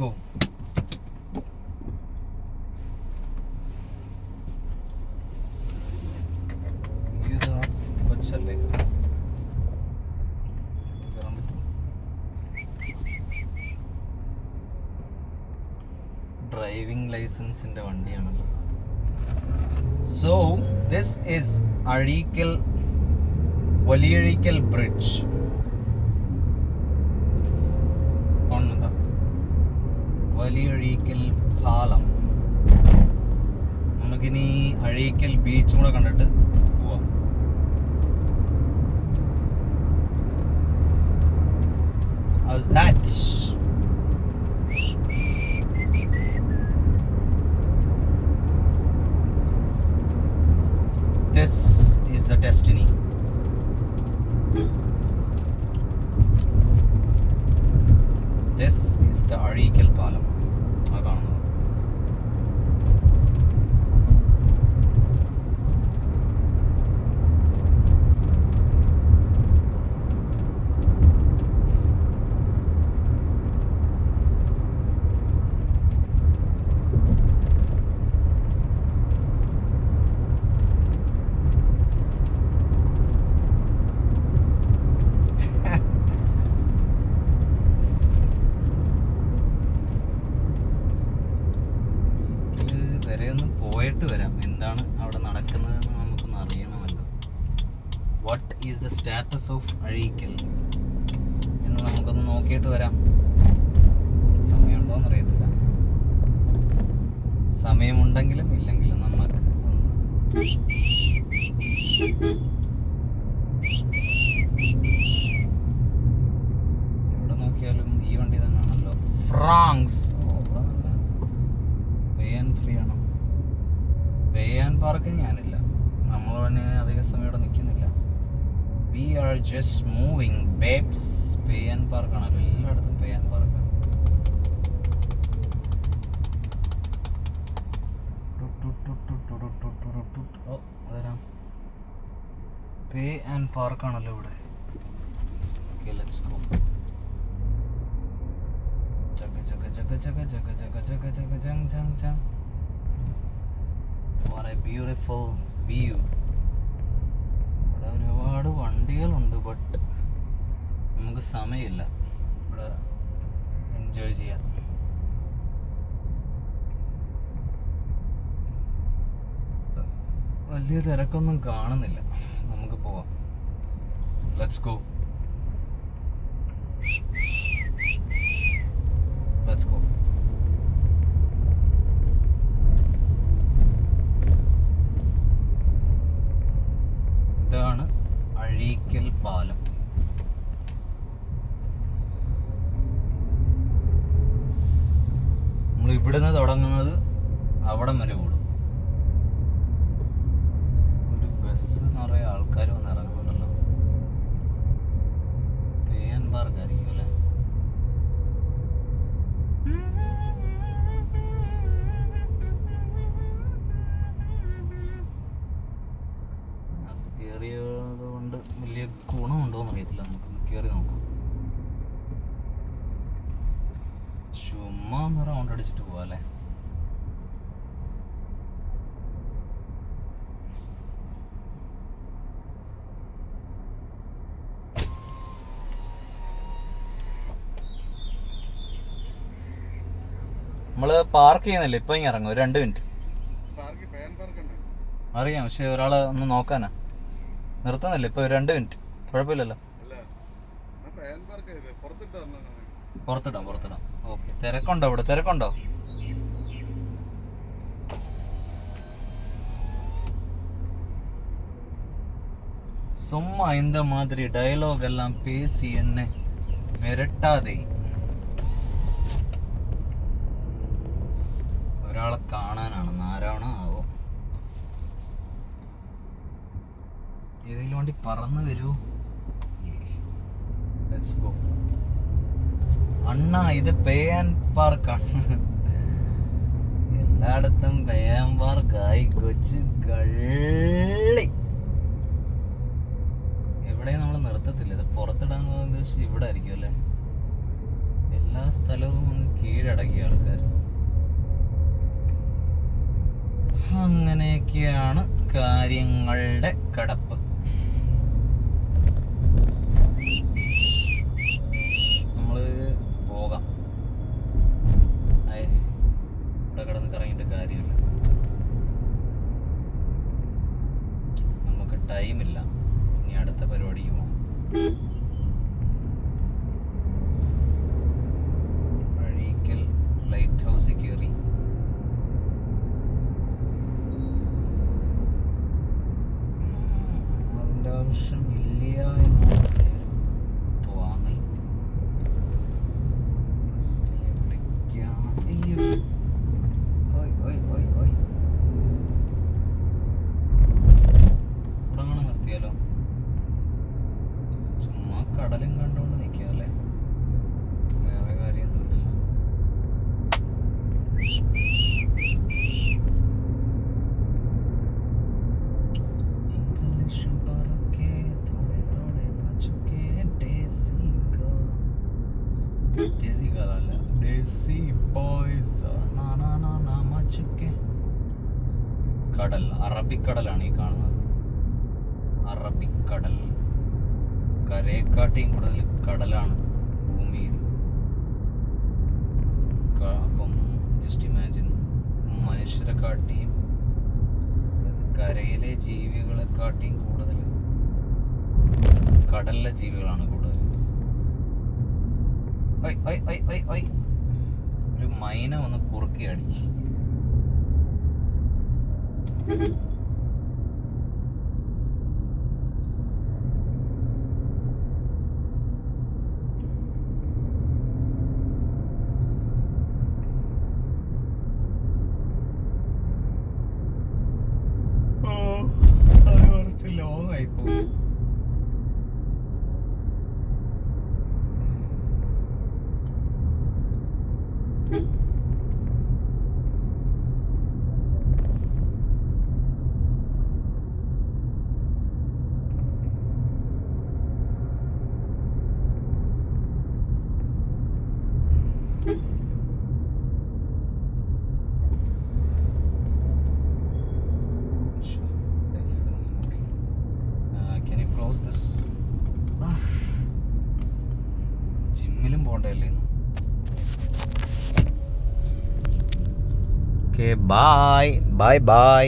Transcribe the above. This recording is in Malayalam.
go. ഇത് കൊച്ചല്ലേ കയറാൻ പറ്റും. ഡ്രൈവിംഗ് ലൈസൻസിന്റെ വണ്ടിയാണല്ലോ. So this is Azhikkal Valiyazhikkal bridge. കാണുന്നുണ്ടോ? വലിയഴീക്കൽ പാലം. നമുക്കിനി അഴീക്കൽ ബീച്ചും കൂടെ കണ്ടിട്ട് പോവാം. How's that? This is the destiny. This is the Azhikal പാലം. ആ കാണുന്നത്. ഒന്ന് പോയിട്ട് വരാം. എന്താണ് അവിടെ നടക്കുന്നതെന്ന് നമുക്കൊന്ന് അറിയണമല്ലോ. What is the status of Azhikkal എന്ന് നമുക്കൊന്ന് നോക്കിയിട്ട് വരാം. സമയമുണ്ടോയെന്ന് അറിയത്തില്ല. സമയമുണ്ടെങ്കിലും ഇല്ലെങ്കിലും നമുക്ക് എവിടെ നോക്കിയാലും ഈ വണ്ടി തന്നെയാണല്ലോ. ഫ്രാങ്സ്. പേ ആൻഡ് ഫ്രീ ആണോ? പേ ആൻഡ് പാർക്ക് ഞാനില്ല. നമ്മൾ തന്നെ അധിക സമയം ഇവിടെ നിൽക്കുന്നില്ല. We are just moving babes. Pay and park ആണല്ലോ എല്ലായിടത്തും. Pay and park. Pay and park ആണല്ലോ ഇവിടെ. Okay, let's go. ജഗ ജഗ ജഗ ജഗ ജഗ ജഗ ജഗ ജഗ ജങ് ജങ് ജങ്. What a beautiful view. ഇവിടെ ഒരുപാട് വണ്ടികളുണ്ട്. ബട്ട് നമുക്ക് സമയമില്ല ഇവിടെ എൻജോയ് ചെയ്യാൻ. വലിയ തിരക്കൊന്നും കാണുന്നില്ല. നമുക്ക് പോവാം. Let's go. Let's go. ഇതാണ് അഴീക്കൽ പാലം. നമ്മൾ ഇവിടുന്ന് തുടങ്ങുന്നത് അവിടം വരെ ഓടും. ഒരു ബസ് നിറയെ ആൾക്കാർ വന്ന് ഇറങ്ങുന്നുണ്ടല്ലോ. പേ ആൻഡ് പാർക്ക് ആയിരിക്കും അല്ലേ? കയറിയത് കൊണ്ട് വലിയ ഗുണമുണ്ടോയെന്ന് അറിയത്തില്ല. നമുക്ക് കയറി നോക്കാം. ചുമ്മാ ഒന്ന് റൗണ്ട് അടിച്ചിട്ട് പോവാം അല്ലേ? നമ്മള് പാർക്ക് ചെയ്യുന്നില്ല. ഇപ്പൊ ഇങ്ങനെ ഇറങ്ങും. ഒരു 2 മിനിറ്റ് അറിയാം. പക്ഷെ ഒരാള് ഒന്ന് നോക്കാനാ. നിർത്തുന്നില്ല. ഇപ്പൊ 2 മിനിറ്റ്. കുഴപ്പമില്ലല്ലോ. പുറത്തിടാം. ഓക്കെ. തിരക്കുണ്ടോ ഇവിടെ? തിരക്കുണ്ടോ? சும்மா இந்த மாதிரி டயலாக் எல்லாம் பேசி என்ன மிரட்டாதே. ഒരാളെ കാണാനാണ്. ആരാണോ ആവോ. ഏതെങ്കിലും വണ്ടി പറന്ന് വരൂ. Let's go. അണ്ണാ, ഇത് പേ ആൻഡ് പാർക്കാണ്. എല്ലായിടത്തും പേ ആൻഡ് പാർക്കായി. കൊച്ചു കള്ളി. എവിടെയും നമ്മൾ നിർത്തത്തില്ല. ഇത് പുറത്തിടാൻ പോകുന്നത് ഇവിടെ ആയിരിക്കും അല്ലേ? എല്ലാ സ്ഥലവും ഒന്ന് കീഴടക്കിയ ആൾക്കാർ. അങ്ങനെയൊക്കെയാണ് കാര്യങ്ങളുടെ കിടപ്പ്. നമ്മള് പോകാം. ഇവിടെ കിടന്ന് കറങ്ങിയിട്ട് കാര്യമില്ല, നമുക്ക് ടൈമില്ല. ഇനി അടുത്ത പരിപാടിക്ക് പോകണം. അഴീക്കൽ ലൈറ്റ് ഹൗസിൽ കയറി അതിൻ്റെ ആവശ്യമില്ല എന്ന് തോന്നൽ. വിളിക്കാം. അയ്യോ ഉടങ്ങണം നിർത്തിയാലോ? ചുമ്മാ കടലും കണ്ടുകൊണ്ട് നിൽക്കാല്ലേ, വേറെ കാര്യമൊന്നുമില്ലല്ലോ. ഇംഗ്ലീഷ് പറക്കെ തോടെ തോടെ പച്ചുക്കെ ദേശി ഗാലല്ല, ദേശി ബോയ്സ് മച്ചുക്കെ. കടൽ, അറബിക്കടലാണ് ഈ കാണുന്നത്. അറബിക്കടൽ. കരയെക്കാട്ടിയും കൂടുതൽ കടലാണ് ഭൂമിയിൽ. അപ്പം ജസ്റ്റ് ഇമാജിൻ, മനുഷ്യരെ കാട്ടിയും കരയിലെ ജീവികളെ കാട്ടിയും കൂടുതൽ കടലിലെ ജീവികളാണ് കൂടുതൽ. ഒരു മൈന വന്ന് കുറുക്കിയാടി. കുറച്ച് ലോങ് ആയിപ്പോയി. ജിമ്മിലും പോണ്ടല്ലേ. Okay, bye bye by.